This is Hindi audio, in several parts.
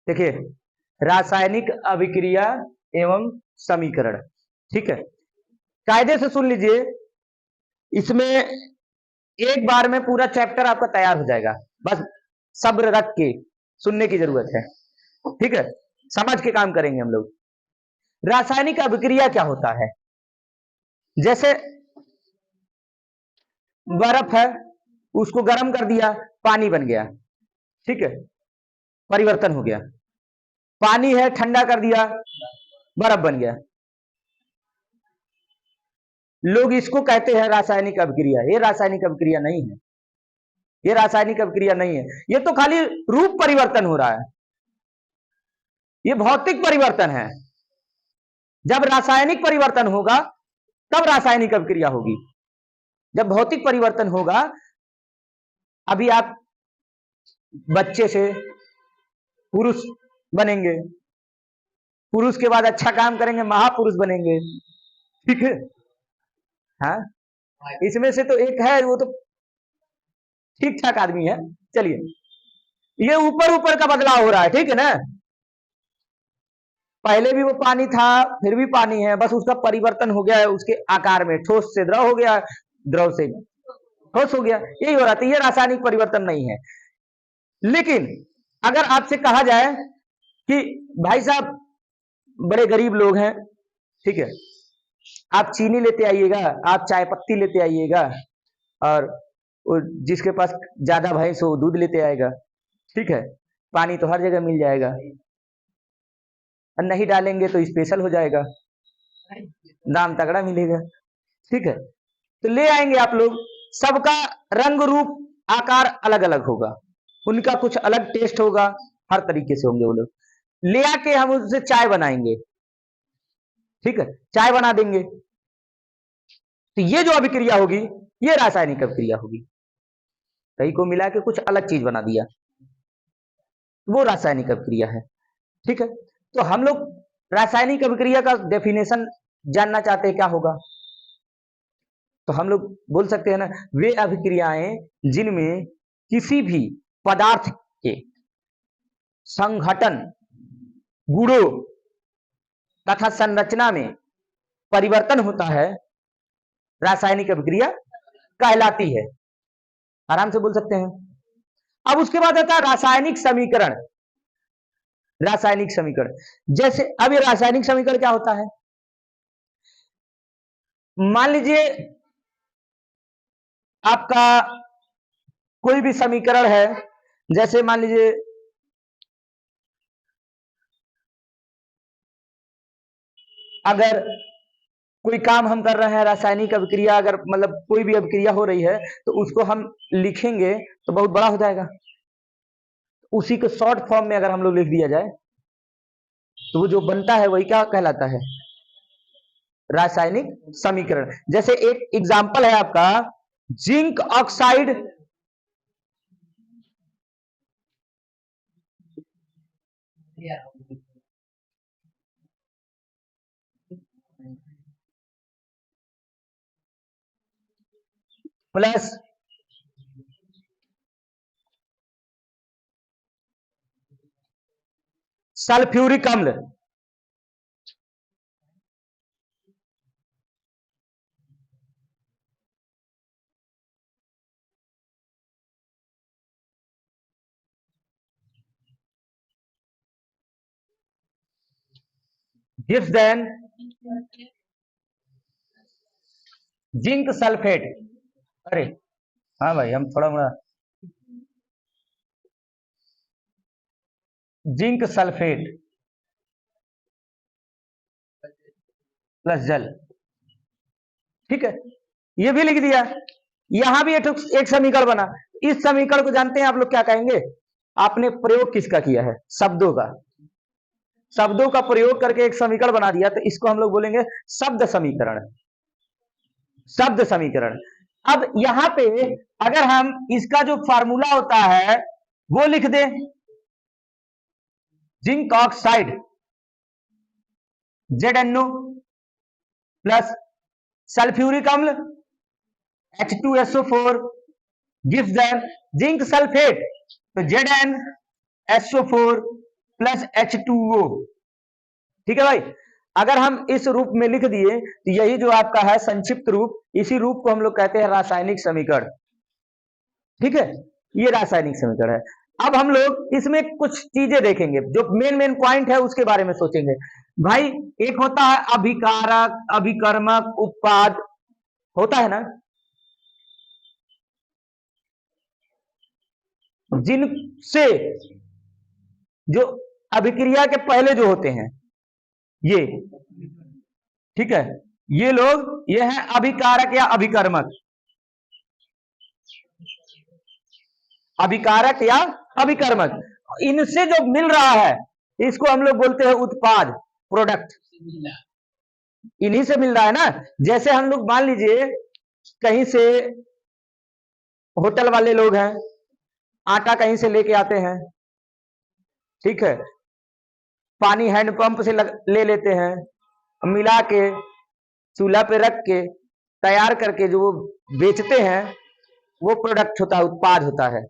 देखिए, रासायनिक अभिक्रिया एवं समीकरण, ठीक है। कायदे से सुन लीजिए, इसमें एक बार में पूरा चैप्टर आपका तैयार हो जाएगा, बस सब्र रख के सुनने की जरूरत है, ठीक है। समझ के काम करेंगे हम लोग। रासायनिक अभिक्रिया क्या होता है? जैसे बर्फ है, उसको गर्म कर दिया, पानी बन गया, ठीक है, परिवर्तन हो गया। पानी है, ठंडा कर दिया, बर्फ बन गया। लोग इसको कहते हैं रासायनिक अभिक्रिया। ये रासायनिक अभिक्रिया नहीं है, ये रासायनिक अभिक्रिया नहीं है, ये तो खाली रूप परिवर्तन हो रहा है, ये भौतिक परिवर्तन है। जब रासायनिक परिवर्तन होगा तब रासायनिक अभिक्रिया होगी। जब भौतिक परिवर्तन होगा, अभी आप बच्चे से पुरुष बनेंगे, पुरुष के बाद अच्छा काम करेंगे, महापुरुष बनेंगे, ठीक है। हाँ, इसमें से तो एक है, वो तो ठीक ठाक आदमी है। चलिए, ये ऊपर ऊपर का बदलाव हो रहा है, ठीक है ना। पहले भी वो पानी था, फिर भी पानी है, बस उसका परिवर्तन हो गया है, उसके आकार में, ठोस से द्रव हो गया, द्रव से ठोस हो गया, यही हो रहा था। ये रासायनिक परिवर्तन नहीं है। लेकिन अगर आपसे कहा जाए कि भाई साहब बड़े गरीब लोग हैं, ठीक है, आप चीनी लेते आइएगा, आप चाय पत्ती लेते आइएगा, और जिसके पास ज्यादा भैंस हो दूध लेते आएगा, ठीक है, पानी तो हर जगह मिल जाएगा, और नहीं डालेंगे तो स्पेशल हो जाएगा, दाम तगड़ा मिलेगा, ठीक है। तो ले आएंगे आप लोग, सबका रंग रूप आकार अलग अलग होगा, उनका कुछ अलग टेस्ट होगा, हर तरीके से होंगे वो लोग। ले आके हम उससे चाय बनाएंगे, ठीक है, चाय बना देंगे। तो ये जो अभिक्रिया होगी, ये रासायनिक अभिक्रिया होगी। कई को मिला के कुछ अलग चीज बना दिया, वो रासायनिक अभिक्रिया है, ठीक है। तो हम लोग रासायनिक अभिक्रिया का डेफिनेशन जानना चाहते हैं, क्या होगा? तो हम लोग बोल सकते हैं ना, वे अभिक्रियाएं जिनमें किसी भी पदार्थ के संघटन, गुणों तथा संरचना में परिवर्तन होता है, रासायनिक अभिक्रिया कहलाती है। आराम से बोल सकते हैं। अब उसके बाद आता है रासायनिक समीकरण। रासायनिक समीकरण, जैसे अब ये रासायनिक समीकरण क्या होता है? मान लीजिए आपका कोई भी समीकरण है, जैसे मान लीजिए अगर कोई काम हम कर रहे हैं, रासायनिक अभिक्रिया, अगर मतलब कोई भी अभिक्रिया हो रही है, तो उसको हम लिखेंगे तो बहुत बड़ा हो जाएगा। उसी को शॉर्ट फॉर्म में अगर हम लोग लिख दिया जाए, तो वो जो बनता है वही क्या कहलाता है? रासायनिक समीकरण। जैसे एक एग्जाम्पल है आपका, जिंक ऑक्साइड प्लस सल्फ्यूरिक अम्ल, gives then जिंक सल्फेट। अरे हाँ भाई, हम थोड़ा मोड़ा जिंक सल्फेट प्लस जल, ठीक है, ये भी लिख दिया। यहां भी एक समीकरण बना। इस समीकरण को जानते हैं आप लोग क्या कहेंगे? आपने प्रयोग किसका किया है? शब्दों का। शब्दों का प्रयोग करके एक समीकरण बना दिया, तो इसको हम लोग बोलेंगे शब्द समीकरण। शब्द समीकरण। अब यहां पे अगर हम इसका जो फार्मूला होता है वो लिख दें, zinc oxide ZnO plus sulphuric अम्ल H2SO4 gives then zinc sulphate, तो ZnSO4 प्लस H2O। ठीक है भाई, अगर हम इस रूप में लिख दिए तो यही जो आपका है संक्षिप्त रूप, इसी रूप को हम लोग कहते हैं रासायनिक समीकरण। ठीक है, ये रासायनिक समीकरण है। अब हम लोग इसमें कुछ चीजें देखेंगे, जो मेन मेन पॉइंट है उसके बारे में सोचेंगे। भाई एक होता है अभिकारक, अभिकर्मक, उत्पाद, होता है ना, जिनसे जो अभिक्रिया के पहले जो होते हैं ये, ठीक है, ये लोग ये है अभिकारक या अभिकर्मक, अभिकारक या अभिकर्मक। इनसे जो मिल रहा है इसको हम लोग बोलते हैं उत्पाद, प्रोडक्ट। इन्हीं से मिल रहा है ना। जैसे हम लोग मान लीजिए कहीं से होटल वाले लोग हैं, आटा कहीं से लेके आते हैं, ठीक है, पानी हैंडपंप से ले लेते हैं, मिला के चूल्हा पे रख के तैयार करके जो वो बेचते हैं वो प्रोडक्ट होता है, उत्पाद होता है।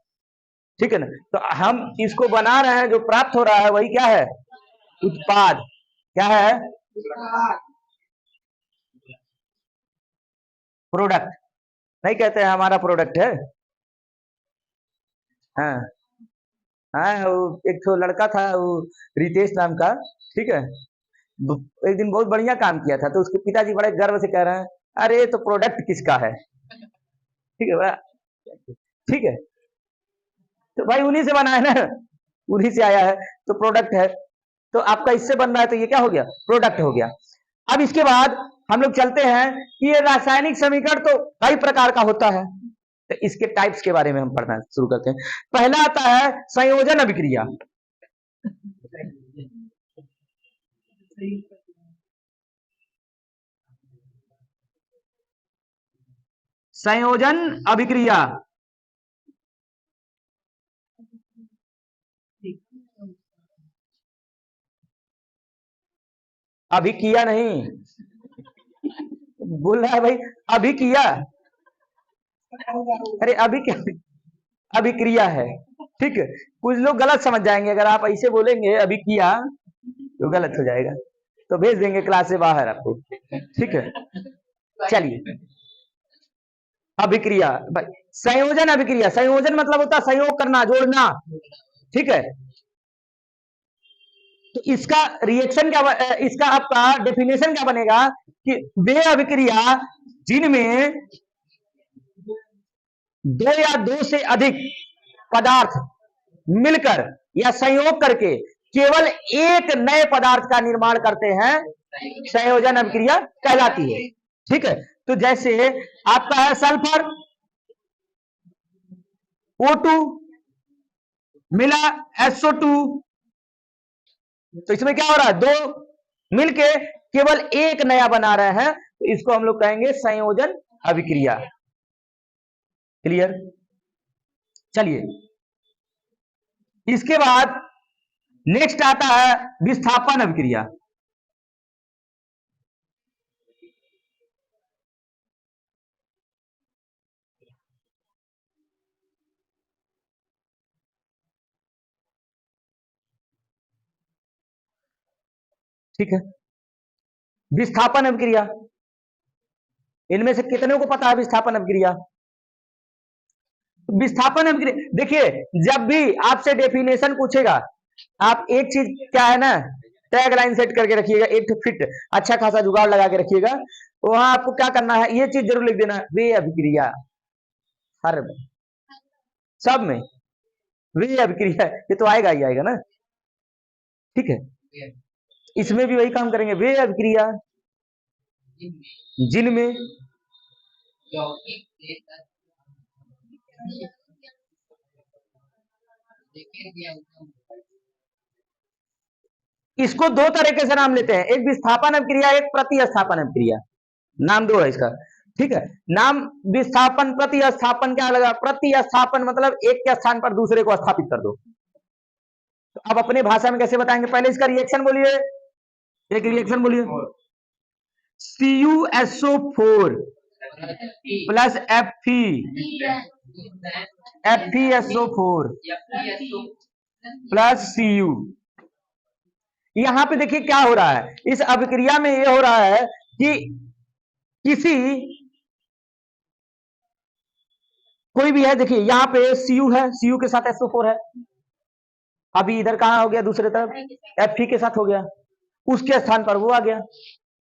ठीक है ना, तो हम इसको बना रहे हैं, जो प्राप्त हो रहा है वही क्या है, उत्पाद। क्या है, प्रोडक्ट। नहीं कहते हैं हमारा प्रोडक्ट है। हाँ हाँ, वो एक तो लड़का था वो रितेश नाम का, ठीक है, एक दिन बहुत बढ़िया काम किया था, तो उसके पिताजी बड़े गर्व से कह रहे हैं, अरे तो प्रोडक्ट किसका है। ठीक है बड़ा, ठीक है, तो भाई उन्हीं से बना है ना, उन्हीं से आया है तो प्रोडक्ट है। तो आपका इससे बन रहा है तो ये क्या हो गया, प्रोडक्ट हो गया। अब इसके बाद हम लोग चलते हैं कि ये रासायनिक समीकरण तो कई प्रकार का होता है, तो इसके टाइप्स के बारे में हम पढ़ना शुरू करते हैं। पहला आता है संयोजन अभिक्रिया। संयोजन अभिक्रिया, अभी किया नहीं, बोल रहा है भाई अभी किया, अरे अभी क्या, अभिक्रिया है। ठीक है, कुछ लोग गलत समझ जाएंगे, अगर आप ऐसे बोलेंगे अभी किया तो गलत हो जाएगा, तो भेज देंगे क्लास से बाहर आपको। ठीक है, चलिए, अभिक्रिया भाई, संयोजन अभिक्रिया, संयोजन मतलब होता है संयोग करना, जोड़ना। ठीक है, तो इसका रिएक्शन क्या, इसका आपका डेफिनेशन क्या बनेगा कि वे अभिक्रिया जिनमें दो या दो से अधिक पदार्थ मिलकर या संयोग करके केवल एक नए पदार्थ का निर्माण करते हैं, संयोजन अभिक्रिया कहलाती है। ठीक है, तो जैसे आपका है सल्फर O2 मिला SO2, तो इसमें क्या हो रहा है, दो मिलके केवल एक नया बना रहे हैं, तो इसको हम लोग कहेंगे संयोजन अभिक्रिया। क्लियर, चलिए इसके बाद नेक्स्ट आता है विस्थापन अभिक्रिया। ठीक है, विस्थापन अभिक्रिया, इनमें से कितने को पता है विस्थापन अभिक्रिया। विस्थापन अभिक्रिया देखिए, जब भी आपसे डेफिनेशन पूछेगा, आप एक चीज क्या है ना, टैग लाइन सेट करके रखिएगा, एक फिट अच्छा खासा जुगाड़ लगा के रखिएगा, वहां आपको क्या करना है, ये चीज जरूर लिख देना, वे अभिक्रिया, हर में, सब में वे अभिक्रिया, ये तो आएगा ही आएगा ना। ठीक है, इसमें भी वही काम करेंगे, वे अभिक्रिया जिनमें इसको दो तरीके से नाम लेते हैं, एक विस्थापन अभिक्रिया, एक प्रतिस्थापन अभिक्रिया, नाम दो है इसका। ठीक है, नाम विस्थापन, प्रतिस्थापन क्या लगा, प्रतिस्थापन मतलब एक के स्थान पर दूसरे को स्थापित कर दो। तो अब अपने भाषा में कैसे बताएंगे, पहले इसका रिएक्शन बोलिए, एक रिएक्शन बोलिए, CuSO4 plus FeSO4 plus Cu, यहां पे देखिए क्या हो रहा है, इस अभिक्रिया में ये हो रहा है कि किसी कोई भी है, देखिए यहाँ पे Cu है, Cu के साथ SO4 है, अभी इधर कहाँ हो गया, दूसरे तरफ Fe के साथ हो गया, उसके स्थान पर वो आ गया,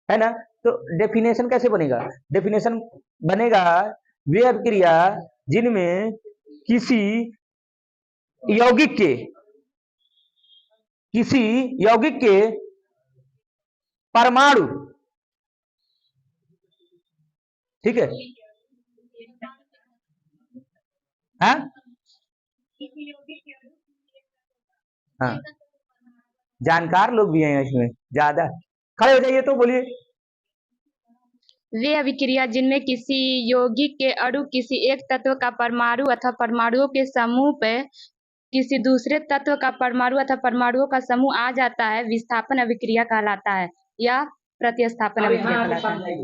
है ना। तो डेफिनेशन कैसे बनेगा, डेफिनेशन बनेगा वे अभिक्रिया जिनमें किसी यौगिक के परमाणु, ठीक है, हाँ हाँ, जानकार लोग भी हैं इसमें ज्यादा, खड़े हो जाइए तो बोलिए। वे अभिक्रिया जिनमें किसी यौगिक के अणु किसी एक तत्व का परमाणु अथवा परमाणुओं के समूह पर किसी दूसरे तत्व का परमाणु अथवा परमाणुओं का समूह आ जाता है, विस्थापन अभिक्रिया कहलाता है या प्रतिस्थापन अभिक्रिया कहलाता है।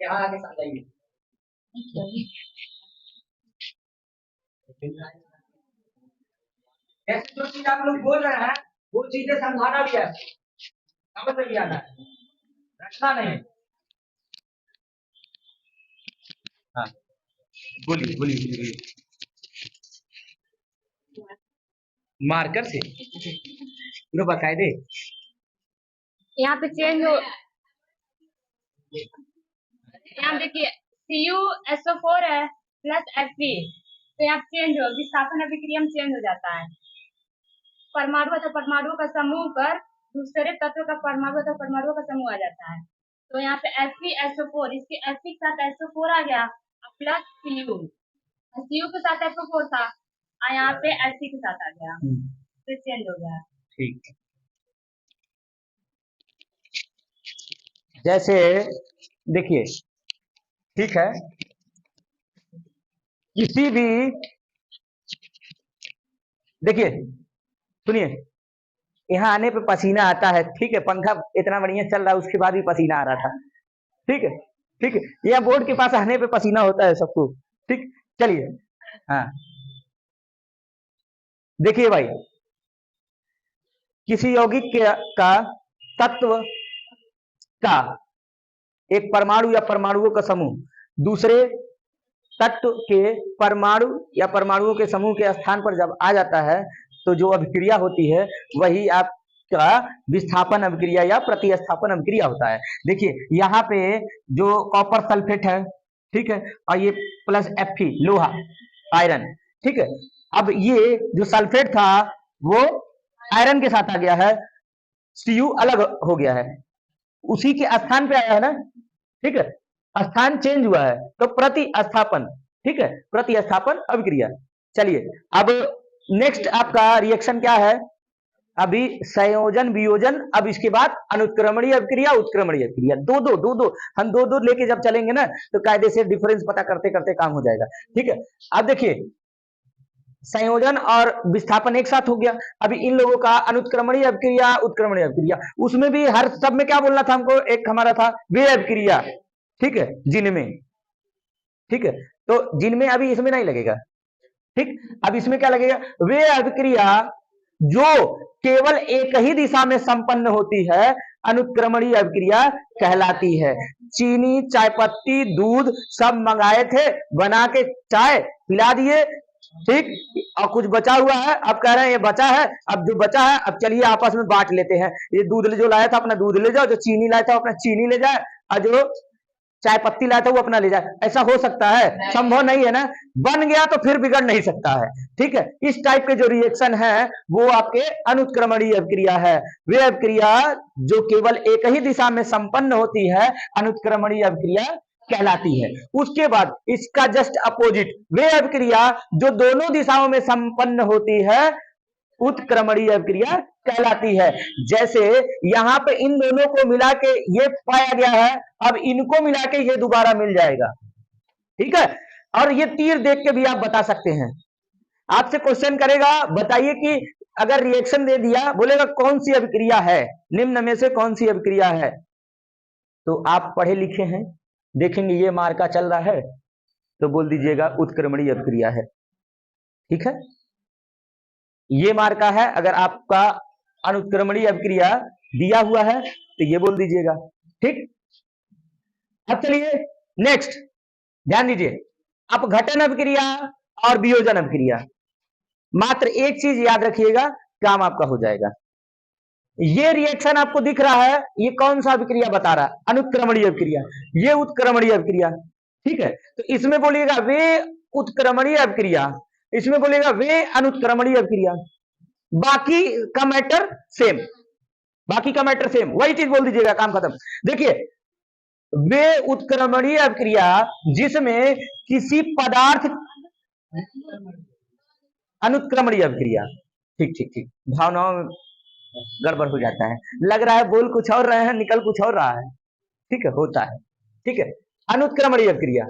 यहाँ आगे समझाइए। जैसे जो चीज आप लोग बोल रहे हैं वो चीजें समझाना भी है, समझ में भी आना है, रखना नहीं। हाँ बोलिए बोलिए बोलिए, मार्कर से पूरा बकायदे। यहाँ पे चेंज हो, यहाँ देखिए CuSO4 है प्लस Fe, तो यहाँ चेंज हो, विस्थापन अभिक्रिया में चेंज हो जाता है, परमाणु अथवा परमाणुओं का समूह पर दूसरे तत्व का परमाणु अथवा परमाणुओं का समूह आ जाता है। तो यहाँ पे FeSO4, इसके Fe के साथ SO4 आ गया प्लस Cu के साथ SO4 था, यहाँ पे Fe के साथ आ गया, तो चेंज हो गया। ठीक, जैसे देखिए, ठीक है, किसी भी, देखिए सुनिए, यहाँ आने पे पसीना आता है, ठीक है, पंखा इतना बढ़िया चल रहा है उसके बाद भी पसीना आ रहा था, ठीक है ठीक है, यह बोर्ड के पास आने पे पसीना होता है सबको, ठीक। चलिए, हाँ देखिए भाई, किसी यौगिक का तत्व का एक परमाणु या परमाणुओं का समूह दूसरे तत्व के परमाणु या परमाणुओं के समूह के स्थान पर जब आ जाता है तो जो अभिक्रिया होती है वही आपका विस्थापन अभिक्रिया या प्रतिस्थापन अभिक्रिया होता है। देखिए यहाँ पे जो कॉपर सल्फेट है, ठीक है, और ये प्लस Fe लोहा आयरन, ठीक है, अब ये जो सल्फेट था वो आयरन के साथ आ गया है, Cu अलग हो गया है, उसी के स्थान पे आया है ना, ठीक है, स्थान चेंज हुआ है तो प्रतिस्थापन, ठीक है, प्रतिस्थापन अभिक्रिया। चलिए अब नेक्स्ट आपका रिएक्शन क्या है, अभी संयोजन वियोजन, अब इसके बाद अनुत्क्रमणीय अभिक्रिया उत्क्रमणीय अभिक्रिया, दो हम दो लेके जब चलेंगे ना तो कायदे से डिफरेंस पता करते करते काम हो जाएगा, ठीक है। अब देखिए संयोजन और विस्थापन एक साथ हो गया, अभी इन लोगों का अनुत्क्रमणीय अभिक्रिया उत्क्रमणीय अभिक्रिया, उसमें भी हर सब में क्या बोलना था हमको, एक हमारा था वे अभिक्रिया, ठीक है, जिनमें, ठीक है, तो जिनमें अभी इसमें नहीं लगेगा, ठीक, अब इसमें क्या लगेगा, वे अभिक्रिया जो केवल एक ही दिशा में संपन्न होती है अनुत्क्रमणीय अभिक्रिया कहलाती है। चीनी, चाय पत्ती, दूध सब मंगाए थे, बना के चाय पिला दिए, ठीक, और कुछ बचा हुआ है, अब कह रहे हैं ये बचा है, अब जो बचा है अब चलिए आपस में बांट लेते हैं, ये दूध जो लाया था अपना दूध ले जाओ, जो चीनी लाया था अपना चीनी ले जाए, और जो चाय पत्ती लाया था वो अपना ले जाए, ऐसा हो सकता है, संभव नहीं है ना, बन गया तो फिर बिगड़ नहीं सकता है, ठीक है। इस टाइप के जो रिएक्शन है वो आपके अनुत्क्रमणीय अभिक्रिया है, वे अभिक्रिया जो केवल एक ही दिशा में संपन्न होती है अनुत्क्रमणीय अभिक्रिया कहलाती है। उसके बाद इसका जस्ट अपोजिट वे अभिक्रिया जो दोनों दिशाओं में संपन्न होती है उत्क्रमणीय अभिक्रिया कहलाती है। जैसे यहाँ पे इन दोनों को मिला के ये पाया गया है, अब इनको मिला के ये दोबारा मिल जाएगा, ठीक है, और ये तीर देख के भी आप बता सकते हैं, आपसे क्वेश्चन करेगा बताइए कि अगर रिएक्शन दे दिया, बोलेगा कौन सी अभिक्रिया है, निम्न में से कौन सी अभिक्रिया है, तो आप पढ़े लिखे हैं, देखेंगे ये मार्का चल रहा है तो बोल दीजिएगा उत्क्रमणीय अभिक्रिया है, ठीक है। ये मार्का है। अगर आपका अनुत्क्रमणीय अभिक्रिया दिया हुआ है तो ये बोल दीजिएगा। ठीक, अब चलिए नेक्स्ट ध्यान दीजिए, अपघटन अभिक्रिया और वियोजन अभिक्रिया। मात्र एक चीज याद रखिएगा, काम आपका हो जाएगा। ये रिएक्शन आपको दिख रहा है, ये कौन सा अभिक्रिया बता रहा है? अनुत्क्रमणीय अभिक्रिया। ये उत्क्रमणीय अभिक्रिया। ठीक है, तो इसमें बोलिएगा वे उत्क्रमणीय अभिक्रिया, इसमें बोलिएगा वे अनुत्क्रमणीय अभिक्रिया। बाकी का मैटर सेम, बाकी का मैटर सेम, वही चीज बोल दीजिएगा, काम खत्म। देखिए, वे उत्क्रमणीय अभिक्रिया जिसमें किसी पदार्थ, अनुत्क्रमणीय अभिक्रिया। ठीक ठीक ठीक, भावनाओं में गड़बड़ हो जाता है, लग रहा है बोल कुछ और रहे हैं, निकल कुछ और रहा है। ठीक है, होता है। ठीक है, अनुत्क्रमणीय अभिक्रिया,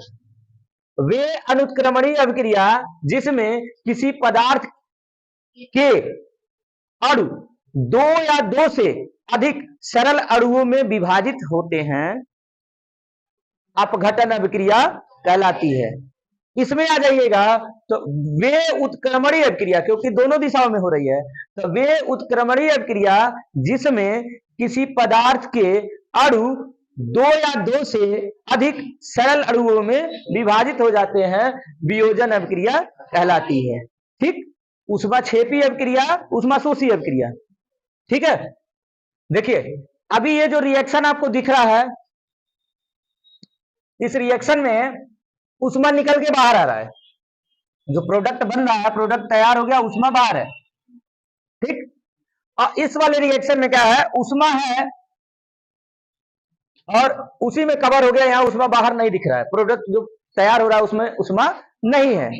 वे अनुत्क्रमणीय अभिक्रिया जिसमें किसी पदार्थ के अणु दो या दो से अधिक सरल अणुओं में विभाजित होते हैं, अपघटन अभिक्रिया कहलाती है। इसमें आ जाइएगा तो वे उत्क्रमणीय अभिक्रिया, क्योंकि दोनों दिशाओं में हो रही है, तो वे उत्क्रमणीय अभिक्रिया जिसमें किसी पदार्थ के अणु दो या दो से अधिक सरल अणुओं में विभाजित हो जाते हैं, वियोजन अभिक्रिया कहलाती है। ठीक, ऊष्माक्षेपी अभिक्रिया, ऊष्माशोषी अभिक्रिया। ठीक है, देखिए अभी ये जो रिएक्शन आपको दिख रहा है, इस रिएक्शन में ऊष्मा निकल के बाहर आ रहा है, जो प्रोडक्ट बन रहा है, प्रोडक्ट तैयार हो गया, ऊष्मा बाहर है। ठीक, और इस वाले रिएक्शन में क्या है, ऊष्मा है और उसी में कवर हो गया, यहां ऊष्मा बाहर नहीं दिख रहा है, प्रोडक्ट जो तैयार हो रहा है उसमें ऊष्मा नहीं है।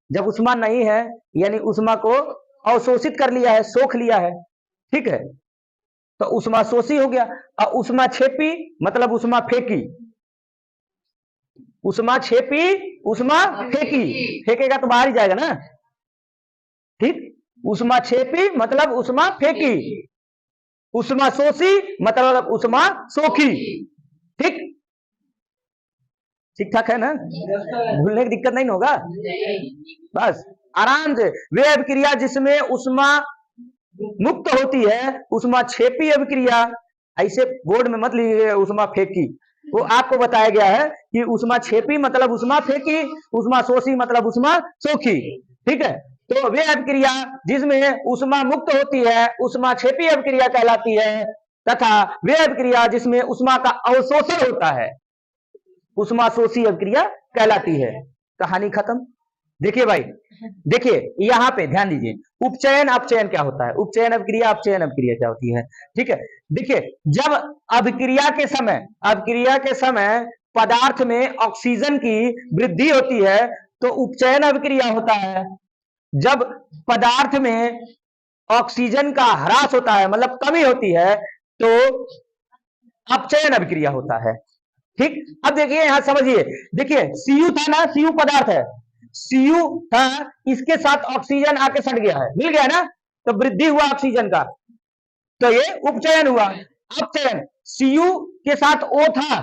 जब ऊष्मा नहीं है यानी ऊष्मा को अवशोषित कर लिया है, सोख लिया है। ठीक है, तो ऊष्मा शोषी हो गया। और ऊष्मा छेपी मतलब ऊष्मा फेंकी, ऊष्मा छेपी ऊष्मा फेंकी, फेंकेगा तो बाहर ही जाएगा ना। ठीक, ऊष्मा छेपी मतलब ऊष्मा फेंकी, ऊष्मा शोषी मतलब ऊष्मा सोखी। ठीक, ठीक ठाक है ना, भूलने की दिक्कत नहीं होगा, बस आराम से। वे अभिक्रिया जिसमें ऊष्मा मुक्त होती है, ऊष्मा छेपी अभिक्रिया, ऐसे बोर्ड में मत लिखिएगा ऊष्मा फेंकी, वो आपको बताया गया है कि ऊष्मा छेपी मतलब ऊष्मा फेंकी, ऊष्मा शोषी मतलब ऊष्मा सोखी। ठीक है, तो वे अभिक्रिया जिसमें ऊष्मा मुक्त होती है, ऊष्मा छेपी अभिक्रिया कहलाती है, तथा वे अभिक्रिया जिसमें ऊष्मा का अवशोषण होता है, ऊष्मा शोषी अभिक्रिया कहलाती है। कहानी खत्म। देखिए भाई, देखिए यहां पे ध्यान दीजिए, उपचयन अपचयन क्या होता है, उपचयन अभिक्रिया अपचयन अभिक्रिया क्या होती है। ठीक है, देखिए जब अभिक्रिया के समय पदार्थ में ऑक्सीजन की वृद्धि होती है तो उपचयन अभिक्रिया होता है। जब पदार्थ में ऑक्सीजन का ह्रास होता है मतलब कमी होती है तो अपचयन अभिक्रिया होता है। ठीक, अब देखिए यहां समझिए, देखिए Cu था ना, Cu पदार्थ है, Cu था, इसके साथ ऑक्सीजन आके सट गया है, मिल गया ना, तो वृद्धि हुआ ऑक्सीजन का, तो ये उपचयन हुआ। अपचयन, Cu के साथ O था,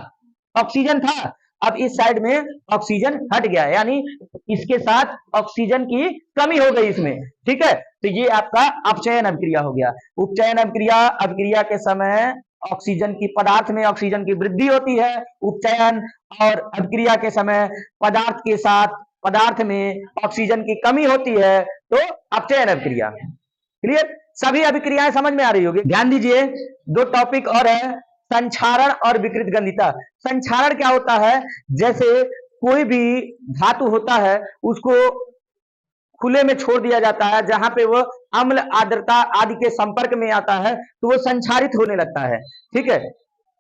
ऑक्सीजन था, अब इस साइड में ऑक्सीजन हट गया, यानी इसके साथ ऑक्सीजन की कमी हो गई इसमें। ठीक है, तो ये आपका अपचयन अभिक्रिया हो गया। उपचयन अभिक्रिया के समय ऑक्सीजन की, पदार्थ में ऑक्सीजन की वृद्धि होती है, उपचयन, और अभिक्रिया के समय पदार्थ के साथ पदार्थ में ऑक्सीजन की कमी होती है तो अपचयन अभिक्रिया। क्लियर, सभी अभिक्रियाएं समझ में आ रही होगी। ध्यान दीजिए, दो टॉपिक और है, संक्षारण और विकृत गंधिता। संक्षारण क्या होता है, जैसे कोई भी धातु होता है उसको खुले में छोड़ दिया जाता है, जहां पे वो अम्ल आर्द्रता आदि के संपर्क में आता है तो वो संक्षारित होने लगता है। ठीक है,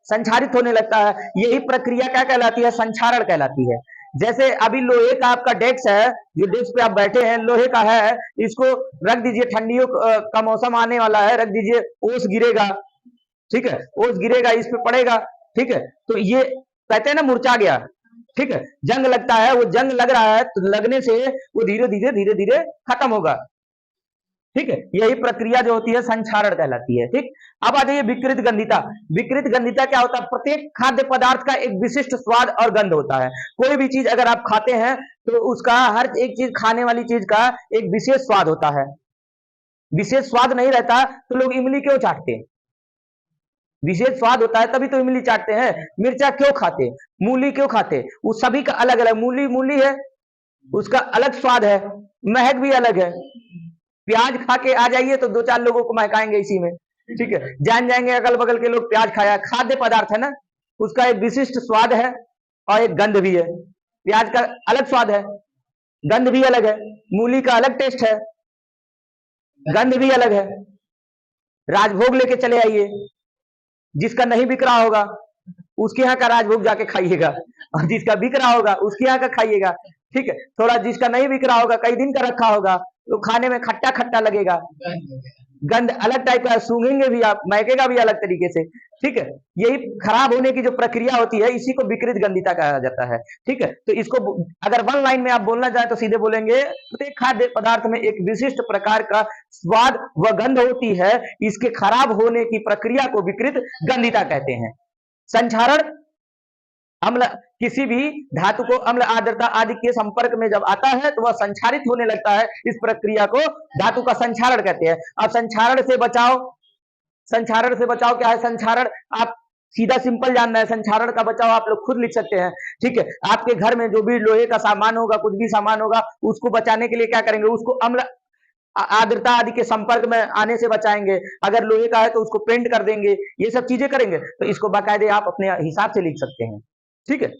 संक्षारित होने लगता है, यही प्रक्रिया क्या कहलाती है, संक्षारण कहलाती है। जैसे अभी लोहे का आपका डेस्क है, जो डेस्क पे आप बैठे हैं लोहे का है, इसको रख दीजिए, ठंडियों का मौसम आने वाला है, रख दीजिए, ओस गिरेगा। ठीक है, ओस गिरेगा, इस पे पड़ेगा। ठीक है, तो ये कहते हैं ना मुरझा गया। ठीक है, जंग लगता है, वो जंग लग रहा है तो लगने से वो धीरे धीरे खत्म होगा। ठीक है, यही प्रक्रिया जो होती है संक्षारण कहलाती है। ठीक, अब आ जाइए विकृत गंधिता। विकृत गंधिता क्या होता है, प्रत्येक खाद्य पदार्थ का एक विशिष्ट स्वाद और गंध होता है। कोई भी चीज अगर आप खाते हैं तो उसका, हर एक चीज, खाने वाली चीज का एक विशेष स्वाद होता है। विशेष स्वाद नहीं रहता तो लोग इमली क्यों चाटते हैं? विशेष स्वाद होता है तभी तो इमली चाटते हैं। मिर्चा क्यों खाते, मूली क्यों खाते? वो सभी का अलग अलग, मूली मूली है, उसका अलग स्वाद है, महक भी अलग है। प्याज खा के आ जाइए तो 2-4 लोगों को महकाएंगे इसी में, ठीक है, जान जाएंगे अगल बगल के लोग प्याज खाया। खाद्य पदार्थ है ना, उसका एक विशिष्ट स्वाद है और एक गंध भी है। प्याज का अलग स्वाद है, गंध भी अलग है। मूली का अलग टेस्ट है, गंध भी अलग है। राजभोग लेके चले आइए, जिसका नहीं बिक रहा होगा उसके यहाँ का राजभोग जाके खाइएगा, और जिसका बिक रहा होगा उसके यहाँ का खाइएगा, ठीक है। थोड़ा जिसका नहीं बिक रहा होगा, कई दिन का रखा होगा, तो खाने में खट्टा खट्टा लगेगा, गंध अलग टाइप का, सूंघेंगे भी आप, महकेगा भी अलग तरीके से, ठीक है। यही खराब होने की जो प्रक्रिया होती है, इसी को विकृत गंधिता कहा जाता है, ठीक है। तो इसको अगर वन लाइन में आप बोलना चाहे तो सीधे बोलेंगे, प्रत्येक खाद्य पदार्थ में एक विशिष्ट प्रकार का स्वाद व गंध होती है, इसके खराब होने की प्रक्रिया को विकृत गंधिता कहते हैं। संक्षारण, अम्ल किसी भी धातु को अम्ल, आर्द्रता आदि के संपर्क में जब आता है तो वह संक्षारित होने लगता है, इस प्रक्रिया को धातु का संक्षारण कहते हैं। अब संक्षारण से बचाव, संक्षारण से बचाव क्या है? संक्षारण आप सीधा सिंपल जानना है, संक्षारण का बचाव आप लोग खुद लिख सकते हैं, ठीक है। आपके घर में जो भी लोहे का सामान होगा, कुछ भी सामान होगा, उसको बचाने के लिए क्या करेंगे? उसको अम्ल, आर्द्रता आदि के संपर्क में आने से बचाएंगे। अगर लोहे का है तो उसको पेंट कर देंगे, ये सब चीजें करेंगे। तो इसको बाकायदे आप अपने हिसाब से लिख सकते हैं, ठीक है।